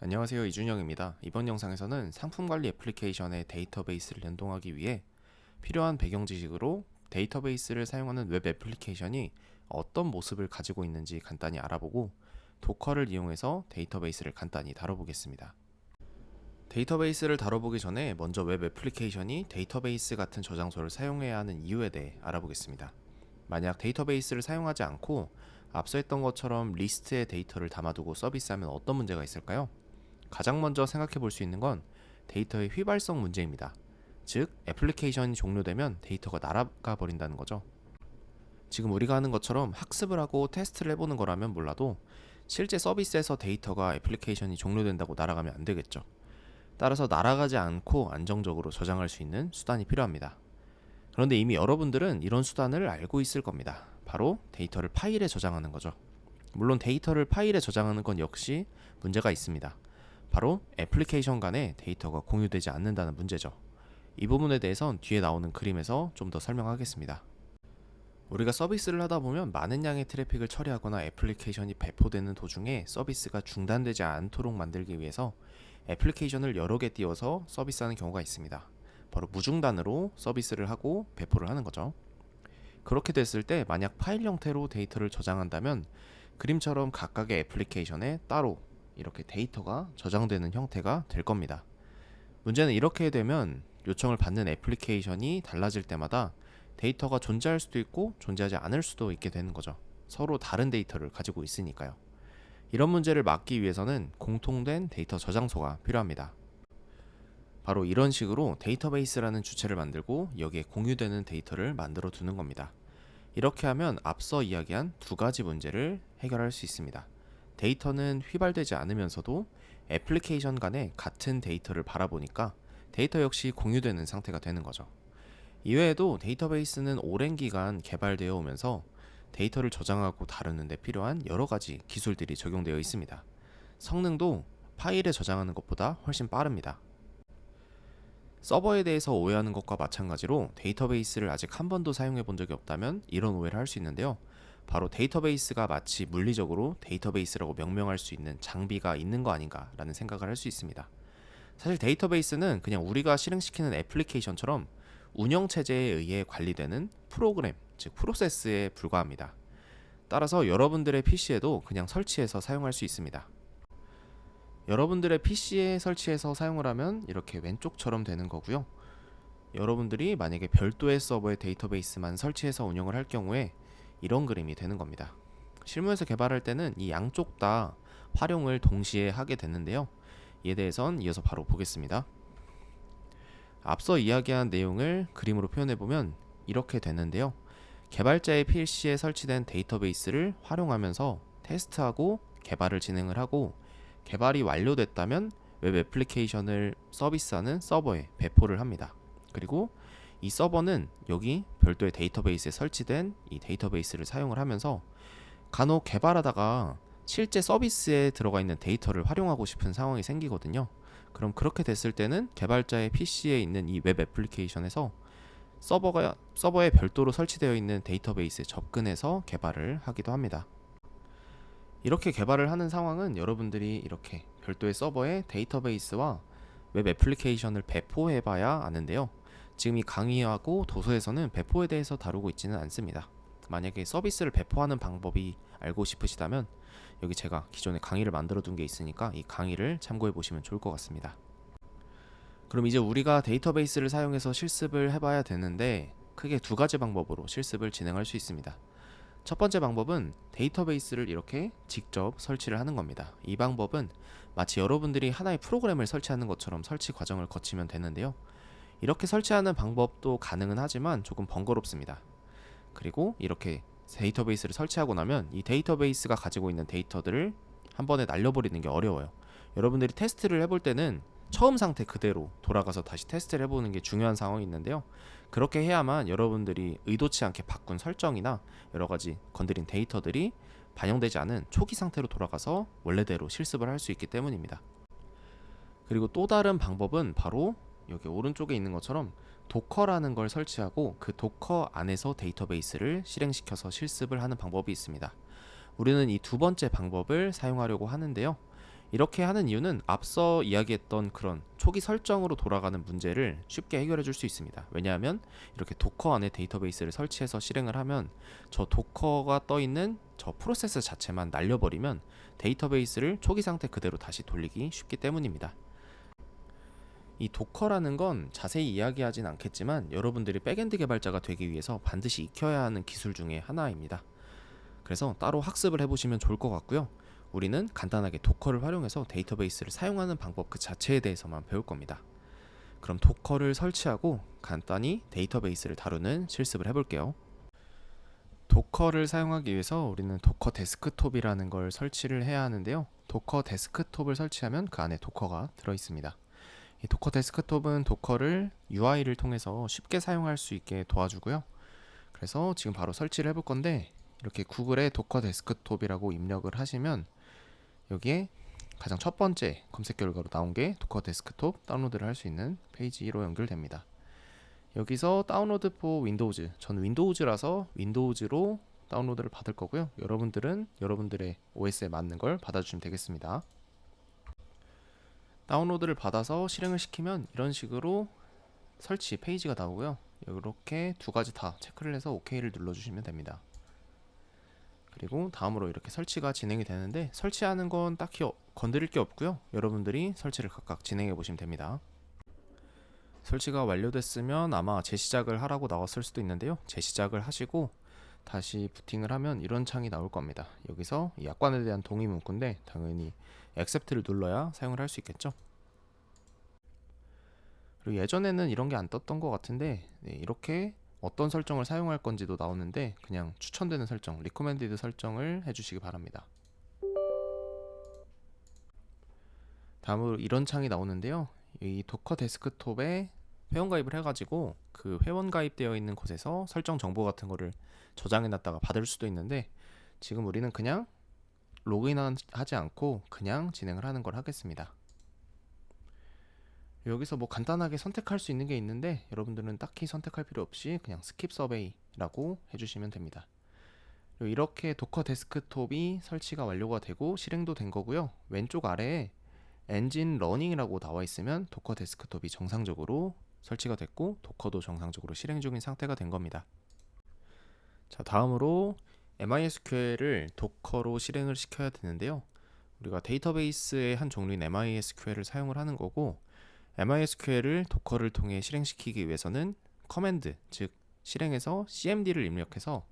안녕하세요, 이준영입니다. 이번 영상에서는 상품 관리 애플리케이션의 데이터베이스를 연동하기 위해 필요한 배경 지식으로 데이터베이스를 사용하는 웹 애플리케이션이 어떤 모습을 가지고 있는지 간단히 알아보고 도커를 이용해서 데이터베이스를 간단히 다뤄보겠습니다. 데이터베이스를 다뤄보기 전에 먼저 웹 애플리케이션이 데이터베이스 같은 저장소를 사용해야 하는 이유에 대해 알아보겠습니다. 만약 데이터베이스를 사용하지 않고 앞서 했던 것처럼 리스트에 데이터를 담아두고 서비스하면 어떤 문제가 있을까요? 가장 먼저 생각해 볼 수 있는 건 데이터의 휘발성 문제입니다. 즉, 애플리케이션이 종료되면 데이터가 날아가 버린다는 거죠. 지금 우리가 하는 것처럼 학습을 하고 테스트를 해보는 거라면 몰라도 실제 서비스에서 데이터가 애플리케이션이 종료된다고 날아가면 안 되겠죠. 따라서 날아가지 않고 안정적으로 저장할 수 있는 수단이 필요합니다. 그런데 이미 여러분들은 이런 수단을 알고 있을 겁니다. 바로 데이터를 파일에 저장하는 거죠. 물론 데이터를 파일에 저장하는 건 역시 문제가 있습니다. 바로 애플리케이션 간에 데이터가 공유되지 않는다는 문제죠. 이 부분에 대해선 뒤에 나오는 그림에서 좀 더 설명하겠습니다. 우리가 서비스를 하다 보면 많은 양의 트래픽을 처리하거나 애플리케이션이 배포되는 도중에 서비스가 중단되지 않도록 만들기 위해서 애플리케이션을 여러 개 띄워서 서비스하는 경우가 있습니다. 바로 무중단으로 서비스를 하고 배포를 하는 거죠. 그렇게 됐을 때 만약 파일 형태로 데이터를 저장한다면 그림처럼 각각의 애플리케이션에 따로 이렇게 데이터가 저장되는 형태가 될 겁니다. 문제는 이렇게 되면 요청을 받는 애플리케이션이 달라질 때마다 데이터가 존재할 수도 있고 존재하지 않을 수도 있게 되는 거죠. 서로 다른 데이터를 가지고 있으니까요. 이런 문제를 막기 위해서는 공통된 데이터 저장소가 필요합니다. 바로 이런 식으로 데이터베이스라는 주체를 만들고 여기에 공유되는 데이터를 만들어 두는 겁니다. 이렇게 하면 앞서 이야기한 두 가지 문제를 해결할 수 있습니다. 데이터는 휘발되지 않으면서도 애플리케이션 간에 같은 데이터를 바라보니까 데이터 역시 공유되는 상태가 되는 거죠. 이외에도 데이터베이스는 오랜 기간 개발되어 오면서 데이터를 저장하고 다루는 데 필요한 여러 가지 기술들이 적용되어 있습니다. 성능도 파일에 저장하는 것보다 훨씬 빠릅니다. 서버에 대해서 오해하는 것과 마찬가지로 데이터베이스를 아직 한 번도 사용해 본 적이 없다면 이런 오해를 할 수 있는데요. 바로 데이터베이스가 마치 물리적으로 데이터베이스라고 명명할 수 있는 장비가 있는 거 아닌가라는 생각을 할 수 있습니다. 사실 데이터베이스는 그냥 우리가 실행시키는 애플리케이션처럼 운영체제에 의해 관리되는 프로그램, 즉 프로세스에 불과합니다. 따라서 여러분들의 PC에도 그냥 설치해서 사용할 수 있습니다. 여러분들의 PC에 설치해서 사용을 하면 이렇게 왼쪽처럼 되는 거고요. 여러분들이 만약에 별도의 서버에 데이터베이스만 설치해서 운영을 할 경우에 이런 그림이 되는 겁니다. 실무에서 개발할 때는 이 양쪽 다 활용을 동시에 하게 되는데요. 이에 대해선 이어서 바로 보겠습니다. 앞서 이야기한 내용을 그림으로 표현해보면 이렇게 되는데요. 개발자의 PC에 설치된 데이터베이스를 활용하면서 테스트하고 개발을 진행을 하고 개발이 완료됐다면 웹 애플리케이션을 서비스하는 서버에 배포를 합니다. 그리고 이 서버는 여기 별도의 데이터베이스에 설치된 이 데이터베이스를 사용을 하면서 간혹 개발하다가 실제 서비스에 들어가 있는 데이터를 활용하고 싶은 상황이 생기거든요. 그럼 그렇게 됐을 때는 개발자의 PC에 있는 이 웹 애플리케이션에서 서버에 별도로 설치되어 있는 데이터베이스에 접근해서 개발을 하기도 합니다. 이렇게 개발을 하는 상황은 여러분들이 이렇게 별도의 서버에 데이터베이스와 웹 애플리케이션을 배포해봐야 아는데요. 지금 이 강의하고 도서에서는 배포에 대해서 다루고 있지는 않습니다. 만약에 서비스를 배포하는 방법이 알고 싶으시다면 여기 제가 기존에 강의를 만들어 둔 게 있으니까 이 강의를 참고해 보시면 좋을 것 같습니다. 그럼 이제 우리가 데이터베이스를 사용해서 실습을 해봐야 되는데 크게 두 가지 방법으로 실습을 진행할 수 있습니다. 첫 번째 방법은 데이터베이스를 이렇게 직접 설치를 하는 겁니다. 이 방법은 마치 여러분들이 하나의 프로그램을 설치하는 것처럼 설치 과정을 거치면 되는데요. 이렇게 설치하는 방법도 가능은 하지만 조금 번거롭습니다. 그리고 이렇게 데이터베이스를 설치하고 나면 이 데이터베이스가 가지고 있는 데이터들을 한 번에 날려버리는 게 어려워요. 여러분들이 테스트를 해볼 때는 처음 상태 그대로 돌아가서 다시 테스트를 해보는 게 중요한 상황이 있는데요. 그렇게 해야만 여러분들이 의도치 않게 바꾼 설정이나 여러가지 건드린 데이터들이 반영되지 않은 초기 상태로 돌아가서 원래대로 실습을 할 수 있기 때문입니다. 그리고 또 다른 방법은 바로 여기 오른쪽에 있는 것처럼 도커라는 걸 설치하고 그 도커 안에서 데이터베이스를 실행시켜서 실습을 하는 방법이 있습니다. 우리는 이 두 번째 방법을 사용하려고 하는데요. 이렇게 하는 이유는 앞서 이야기했던 그런 초기 설정으로 돌아가는 문제를 쉽게 해결해 줄 수 있습니다. 왜냐하면 이렇게 도커 안에 데이터베이스를 설치해서 실행을 하면 저 도커가 떠 있는 저 프로세스 자체만 날려버리면 데이터베이스를 초기 상태 그대로 다시 돌리기 쉽기 때문입니다. 이 도커라는 건 자세히 이야기하진 않겠지만 여러분들이 백엔드 개발자가 되기 위해서 반드시 익혀야 하는 기술 중에 하나입니다. 그래서 따로 학습을 해보시면 좋을 것 같고요. 우리는 간단하게 도커를 활용해서 데이터베이스를 사용하는 방법 그 자체에 대해서만 배울 겁니다. 그럼 도커를 설치하고 간단히 데이터베이스를 다루는 실습을 해볼게요. 도커를 사용하기 위해서 우리는 도커 데스크톱이라는 걸 설치를 해야 하는데요. 도커 데스크톱을 설치하면 그 안에 도커가 들어있습니다. 이 도커 데스크톱은 도커를 UI를 통해서 쉽게 사용할 수 있게 도와주고요. 그래서 지금 바로 설치를 해볼 건데 이렇게 구글에 도커 데스크톱이라고 입력을 하시면 여기에 가장 첫 번째 검색 결과로 나온 게 도커 데스크톱 다운로드를 할 수 있는 페이지로 연결됩니다. 여기서 다운로드 포 윈도우즈, 저는 윈도우즈라서 윈도우즈로 다운로드를 받을 거고요. 여러분들은 여러분들의 OS에 맞는 걸 받아주시면 되겠습니다. 다운로드를 받아서 실행을 시키면 이런 식으로 설치 페이지가 나오고요. 이렇게 두 가지 다 체크를 해서 OK를 눌러주시면 됩니다. 그리고 다음으로 이렇게 설치가 진행이 되는데 설치하는 건 딱히 건드릴 게 없고요. 여러분들이 설치를 각각 진행해 보시면 됩니다. 설치가 완료됐으면 아마 재시작을 하라고 나왔을 수도 있는데요. 재시작을 하시고 다시 부팅을 하면 이런 창이 나올 겁니다. 여기서 이 약관에 대한 동의 문구인데 당연히 accept를 눌러야 사용을 할 수 있겠죠. 그리고 예전에는 이런 게 안 떴던 것 같은데 이렇게 어떤 설정을 사용할 건지도 나오는데 그냥 추천되는 설정, recommended 설정을 해주시기 바랍니다. 다음으로 이런 창이 나오는데요. 이 도커 데스크톱에 회원가입을 해가지고 그 회원 가입되어 있는 곳에서 설정 정보 같은 거를 저장해놨다가 받을 수도 있는데 지금 우리는 그냥 로그인하지 않고 그냥 진행을 하는 걸 하겠습니다. 여기서 뭐 간단하게 선택할 수 있는 게 있는데 여러분들은 딱히 선택할 필요 없이 그냥 스킵 서베이라고 해주시면 됩니다. 이렇게 도커 데스크톱이 설치가 완료가 되고 실행도 된 거고요. 왼쪽 아래에 엔진 러닝이라고 나와 있으면 도커 데스크톱이 정상적으로 설치가 됐고 도커도 정상적으로 실행 중인 상태가 된 겁니다. 자, 다음으로 MySQL을 도커로 실행을 시켜야 되는데요. 우리가 데이터베이스의 한 종류인 MySQL을 사용을 하는 거고 MySQL을 도커를 통해 실행시키기 위해서는 커맨드, 즉 실행에서 cmd를 입력해서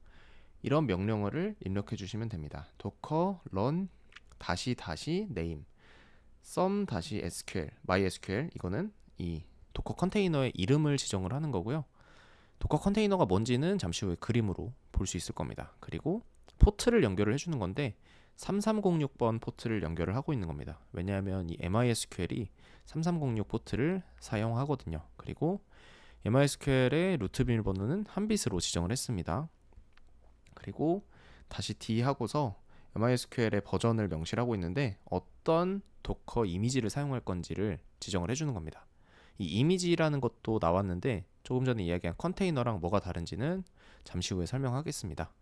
이런 명령어를 입력해 주시면 됩니다. docker run name some-sql, mysql 이거는 이 도커 컨테이너의 이름을 지정을 하는 거고요. 도커 컨테이너가 뭔지는 잠시 후에 그림으로 볼 수 있을 겁니다. 그리고 포트를 연결을 해주는 건데 3306번 포트를 연결을 하고 있는 겁니다. 왜냐하면 이 MySQL이 3306 포트를 사용하거든요. 그리고 MySQL의 루트 비밀번호는 한 bit으로 지정을 했습니다. 그리고 다시 D 하고서 MySQL의 버전을 명시하고 있는데 어떤 도커 이미지를 사용할 건지를 지정을 해주는 겁니다. 이 이미지라는 것도 나왔는데 조금 전에 이야기한 컨테이너랑 뭐가 다른지는 잠시 후에 설명하겠습니다.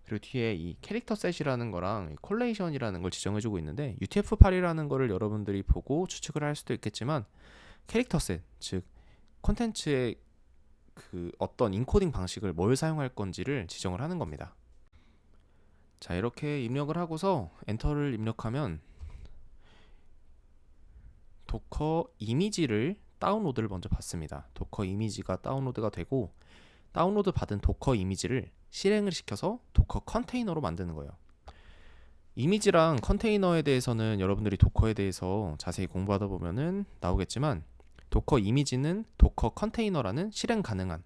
그리고 뒤에 이 캐릭터 셋이라는 거랑 콜레이션이라는 걸 지정해주고 있는데 UTF-8이라는 거를 여러분들이 보고 추측을 할 수도 있겠지만 캐릭터 셋, 즉 콘텐츠의 그 어떤 인코딩 방식을 뭘 사용할 건지를 지정을 하는 겁니다. 자, 이렇게 입력을 하고서 엔터를 입력하면 도커 이미지를 다운로드를 먼저 받습니다. 도커 이미지가 다운로드가 되고 다운로드 받은 도커 이미지를 실행을 시켜서 도커 컨테이너로 만드는 거예요. 이미지랑 컨테이너에 대해서는 여러분들이 도커에 대해서 자세히 공부하다 보면은 나오겠지만 도커 이미지는 도커 컨테이너라는 실행 가능한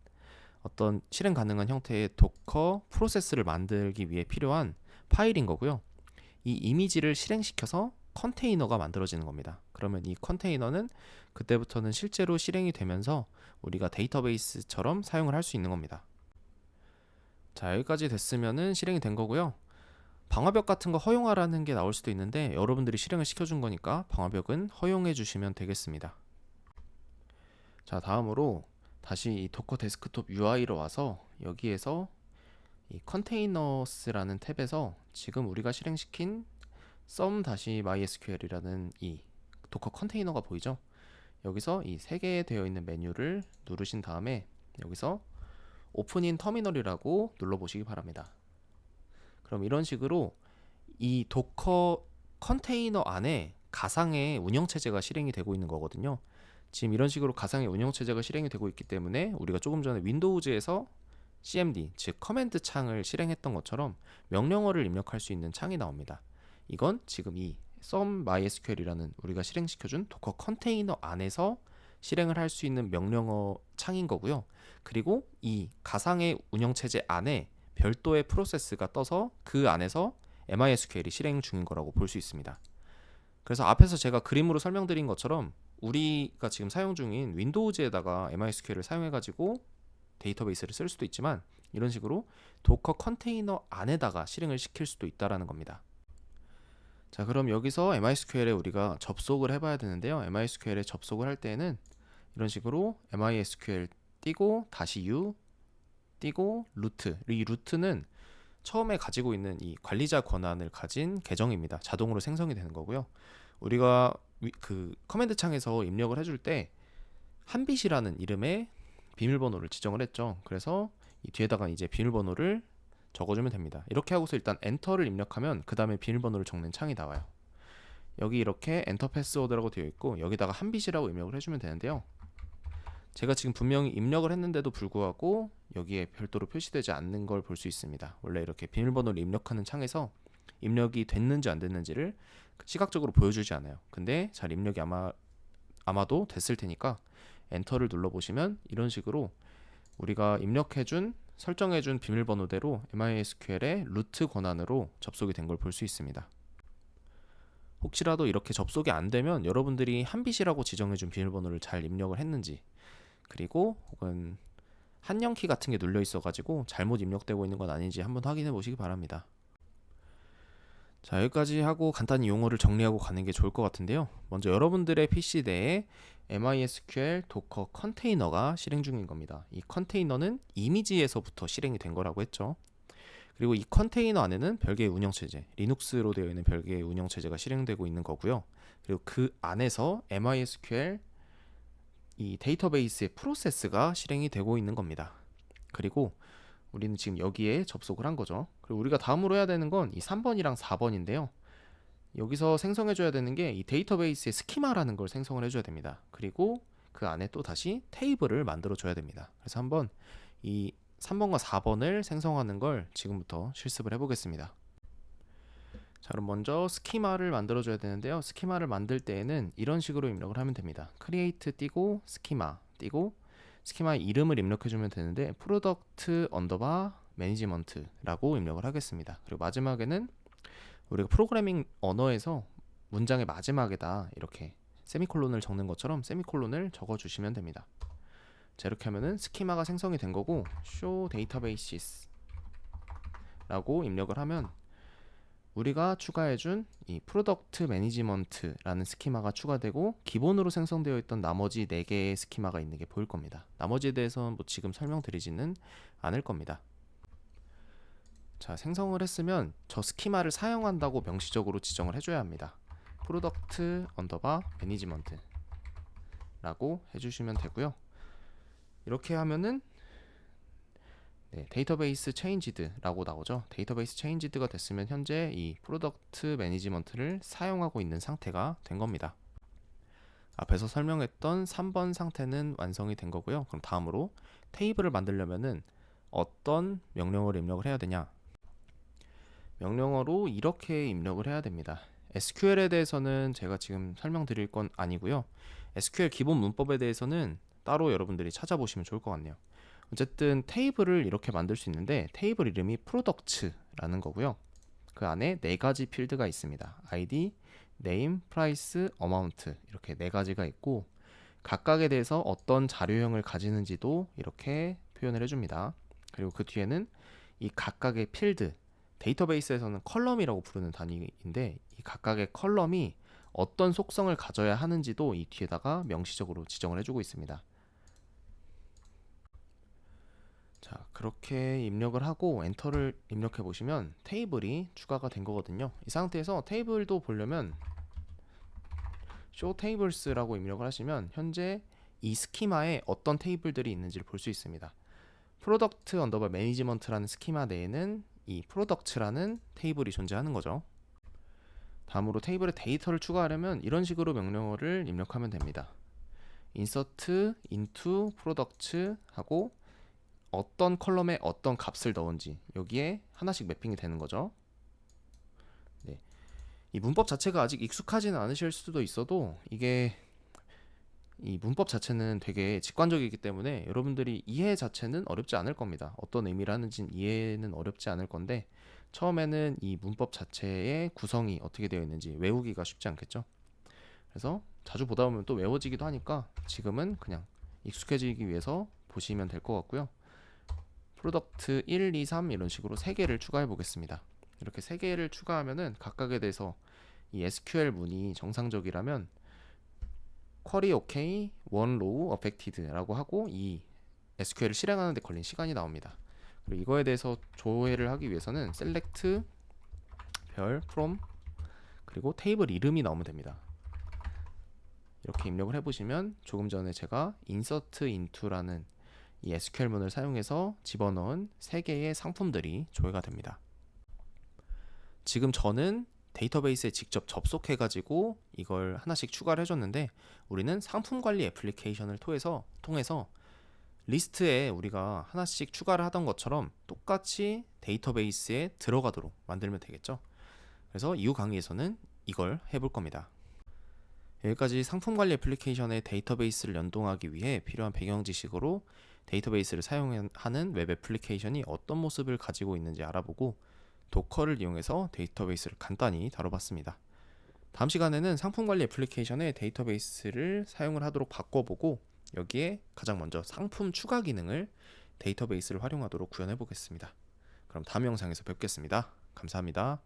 형태의 도커 프로세스를 만들기 위해 필요한 파일인 거고요. 이 이미지를 실행시켜서 컨테이너가 만들어지는 겁니다. 그러면 이 컨테이너는 그때부터는 실제로 실행이 되면서 우리가 데이터베이스처럼 사용을 할 수 있는 겁니다. 자, 여기까지 됐으면은 실행이 된 거고요. 방화벽 같은 거 허용하라는 게 나올 수도 있는데 여러분들이 실행을 시켜준 거니까 방화벽은 허용해 주시면 되겠습니다. 자, 다음으로 다시 이 도커 데스크톱 UI로 와서 여기에서 이 컨테이너스라는 탭에서 지금 우리가 실행시킨 some-mysql이라는 이 도커 컨테이너가 보이죠? 여기서 이 세 개 되어 있는 메뉴를 누르신 다음에 여기서 오픈인 터미널이라고 눌러보시기 바랍니다. 그럼 이런 식으로 이 도커 컨테이너 안에 가상의 운영체제가 실행이 되고 있는 거거든요. 지금 이런 식으로 가상의 운영체제가 실행이 되고 있기 때문에 우리가 조금 전에 윈도우즈에서 cmd, 즉 커맨드 창을 실행했던 것처럼 명령어를 입력할 수 있는 창이 나옵니다. 이건 지금 이 some-mysql이라는 우리가 실행시켜준 도커 컨테이너 안에서 실행을 할 수 있는 명령어 창인 거고요. 그리고 이 가상의 운영체제 안에 별도의 프로세스가 떠서 그 안에서 MySQL이 실행 중인 거라고 볼 수 있습니다. 그래서 앞에서 제가 그림으로 설명드린 것처럼 우리가 지금 사용 중인 윈도우즈에다가 MySQL을 사용해가지고 데이터베이스를 쓸 수도 있지만 이런 식으로 도커 컨테이너 안에다가 실행을 시킬 수도 있다라는 겁니다. 자, 그럼 여기서 MySQL에 우리가 접속을 해봐야 되는데요. MySQL에 접속을 할 때는 이런 식으로 MySQL 띄고 다시 U 띄고 루트. 이 루트는 처음에 가지고 있는 이 관리자 권한을 가진 계정입니다. 자동으로 생성이 되는 거고요. 우리가 그 커맨드 창에서 입력을 해줄 때 한빗이라는 이름의 비밀번호를 지정을 했죠. 그래서 이 뒤에다가 이제 비밀번호를 적어주면 됩니다. 이렇게 하고서 일단 엔터를 입력하면 그 다음에 비밀번호를 적는 창이 나와요. 여기 이렇게 엔터 패스워드라고 되어 있고 여기다가 한빗이라고 입력을 해주면 되는데요. 제가 지금 분명히 입력을 했는데도 불구하고 여기에 별도로 표시되지 않는 걸 볼 수 있습니다. 원래 이렇게 비밀번호를 입력하는 창에서 입력이 됐는지 안 됐는지를 시각적으로 보여주지 않아요. 근데 잘 입력이 아마도 됐을 테니까 엔터를 눌러보시면 이런 식으로 우리가 입력해준 설정해준 비밀번호대로 MySQL의 루트 권한으로 접속이 된 걸 볼 수 있습니다. 혹시라도 이렇게 접속이 안 되면 여러분들이 한빗이라고 지정해준 비밀번호를 잘 입력을 했는지 그리고 혹은 한영키 같은 게 눌려 있어가지고 잘못 입력되고 있는 건 아닌지 한번 확인해 보시기 바랍니다. 자, 여기까지 하고 간단히 용어를 정리하고 가는 게 좋을 것 같은데요. 먼저 여러분들의 PC 내에 MySQL 도커 컨테이너가 실행 중인 겁니다. 이 컨테이너는 이미지에서부터 실행이 된 거라고 했죠. 그리고 이 컨테이너 안에는 별개의 운영체제, 리눅스로 되어 있는 별개의 운영체제가 실행되고 있는 거고요. 그리고 그 안에서 MySQL 이 데이터베이스의 프로세스가 실행이 되고 있는 겁니다. 그리고 우리는 지금 여기에 접속을 한 거죠. 그리고 우리가 다음으로 해야 되는 건 이 3번이랑 4번인데요. 여기서 생성해줘야 되는 게 이 데이터베이스의 스키마라는 걸 생성을 해줘야 됩니다. 그리고 그 안에 또 다시 테이블을 만들어줘야 됩니다. 그래서 한번 이 3번과 4번을 생성하는 걸 지금부터 실습을 해보겠습니다. 자, 그럼 먼저 스키마를 만들어줘야 되는데요. 스키마를 만들 때에는 이런 식으로 입력을 하면 됩니다. create 띄고 스키마 띄고 스키마의 이름을 입력해주면 되는데 product underbar management라고 입력을 하겠습니다. 그리고 마지막에는 우리가 프로그래밍 언어에서 문장의 마지막에다 이렇게 세미콜론을 적는 것처럼 세미콜론을 적어주시면 됩니다. 자, 이렇게 하면은 스키마가 생성이 된 거고 show databases 라고 입력을 하면 우리가 추가해준 이 프로덕트 매니지먼트라는 스키마가 추가되고 기본으로 생성되어 있던 나머지 4개의 스키마가 있는 게 보일 겁니다. 나머지에 대해서는 뭐 지금 설명드리지는 않을 겁니다. 자, 생성을 했으면 저 스키마를 사용한다고 명시적으로 지정을 해줘야 합니다. 프로덕트 언더바 매니지먼트 라고 해주시면 되고요. 이렇게 하면은 데이터베이스 체인지드라고 나오죠. 데이터베이스 체인지드가 됐으면 현재 이 프로덕트 매니지먼트를 사용하고 있는 상태가 된 겁니다. 앞에서 설명했던 3번 상태는 완성이 된 거고요. 그럼 다음으로 테이블을 만들려면은 어떤 명령어를 입력을 해야 되냐? 명령어로 이렇게 입력을 해야 됩니다. SQL에 대해서는 제가 지금 설명드릴 건 아니고요. SQL 기본 문법에 대해서는 따로 여러분들이 찾아보시면 좋을 것 같네요. 어쨌든 테이블을 이렇게 만들 수 있는데 테이블 이름이 products라는 거고요. 그 안에 4가지 필드가 있습니다. ID, name, price, amount 이렇게 4가지가 있고 각각에 대해서 어떤 자료형을 가지는지도 이렇게 표현을 해줍니다. 그리고 그 뒤에는 이 각각의 필드, 데이터베이스에서는 컬럼이라고 부르는 단위인데 이 각각의 컬럼이 어떤 속성을 가져야 하는지도 이 뒤에다가 명시적으로 지정을 해주고 있습니다. 자, 그렇게 입력을 하고 엔터를 입력해 보시면 테이블이 추가가 된 거거든요. 이 상태에서 테이블도 보려면 show tables라고 입력을 하시면 현재 이 스키마에 어떤 테이블들이 있는지를 볼 수 있습니다. 프로덕트 언더바 매니지먼트라는 스키마 내에는 이 프로덕트라는 테이블이 존재하는 거죠. 다음으로 테이블에 데이터를 추가하려면 이런 식으로 명령어를 입력하면 됩니다. insert into product 하고 어떤 컬럼에 어떤 값을 넣은지 여기에 하나씩 매핑이 되는 거죠. 네. 이 문법 자체가 아직 익숙하지는 않으실 수도 있어도 이게 이 문법 자체는 되게 직관적이기 때문에 여러분들이 이해 자체는 어렵지 않을 겁니다. 어떤 의미라는지 이해는 어렵지 않을 건데 처음에는 이 문법 자체의 구성이 어떻게 되어 있는지 외우기가 쉽지 않겠죠. 그래서 자주 보다 보면 또 외워지기도 하니까 지금은 그냥 익숙해지기 위해서 보시면 될 것 같고요. 프로덕트 1, 2, 3 이런 식으로 3개를 추가해 보겠습니다. 이렇게 3개를 추가하면은 각각에 대해서 이 SQL 문이 정상적이라면 쿼리 오케이, 원 로우 어펙티드라고 하고 이 SQL을 실행하는 데 걸린 시간이 나옵니다. 그리고 이거에 대해서 조회를 하기 위해서는 select 별 from 그리고 테이블 이름이 나오면 됩니다. 이렇게 입력을 해보시면 조금 전에 제가 insert into라는 이 SQL문을 사용해서 집어넣은 3개의 상품들이 조회가 됩니다. 지금 저는 데이터베이스에 직접 접속해가지고 이걸 하나씩 추가를 해줬는데 우리는 상품 관리 애플리케이션을 통해서 리스트에 우리가 하나씩 추가를 하던 것처럼 똑같이 데이터베이스에 들어가도록 만들면 되겠죠. 그래서 이후 강의에서는 이걸 해볼 겁니다. 여기까지 상품 관리 애플리케이션의 데이터베이스를 연동하기 위해 필요한 배경 지식으로 데이터베이스를 사용하는 웹 애플리케이션이 어떤 모습을 가지고 있는지 알아보고 도커를 이용해서 데이터베이스를 간단히 다뤄봤습니다. 다음 시간에는 상품 관리 애플리케이션의 데이터베이스를 사용을 하도록 바꿔보고 여기에 가장 먼저 상품 추가 기능을 데이터베이스를 활용하도록 구현해 보겠습니다. 그럼 다음 영상에서 뵙겠습니다. 감사합니다.